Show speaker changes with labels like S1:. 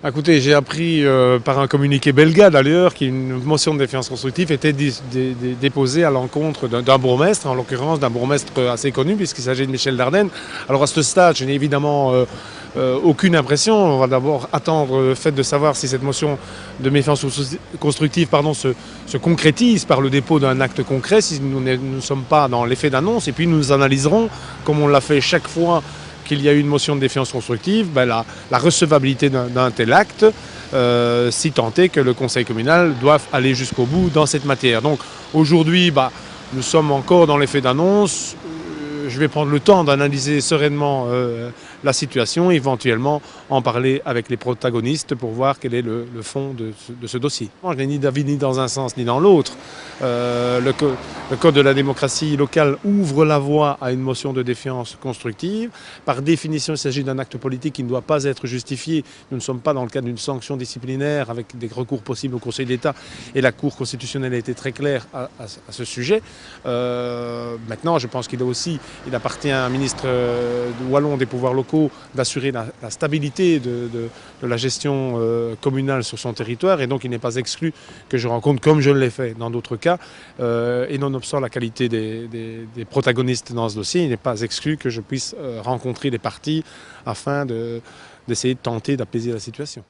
S1: Écoutez, j'ai appris par un communiqué belga d'ailleurs qu'une motion de défiance constructive était déposée à l'encontre d'un bourgmestre, en l'occurrence d'un bourgmestre assez connu puisqu'il s'agit de Michel Dardenne. Alors à ce stade, je n'ai évidemment aucune impression. On va d'abord attendre le fait de savoir si cette motion de défiance constructive se concrétise par le dépôt d'un acte concret, si nous ne sommes pas dans l'effet d'annonce, et puis nous analyserons, comme on l'a fait chaque fois qu'il y a eu une motion de défiance constructive, la recevabilité d'un tel acte, si tant est que le conseil communal doive aller jusqu'au bout dans cette matière. Donc aujourd'hui, nous sommes encore dans l'effet d'annonce. Je vais prendre le temps d'analyser sereinement la situation, éventuellement en parler avec les protagonistes pour voir quel est le fond de ce dossier. Je n'ai ni d'avis ni dans un sens ni dans l'autre. Le code de la démocratie locale ouvre la voie à une motion de défiance constructive. Par définition, il s'agit d'un acte politique qui ne doit pas être justifié. Nous ne sommes pas dans le cadre d'une sanction disciplinaire avec des recours possibles au Conseil d'État, et la Cour constitutionnelle a été très claire à ce sujet. Maintenant, je pense qu'il appartient à un ministre wallon des pouvoirs locaux d'assurer la stabilité de la gestion communale sur son territoire, et donc il n'est pas exclu que je rencontre, comme je l'ai fait dans d'autres cas, et nonobstant la qualité des protagonistes dans ce dossier, il n'est pas exclu que je puisse rencontrer les parties afin d'essayer de tenter d'apaiser la situation.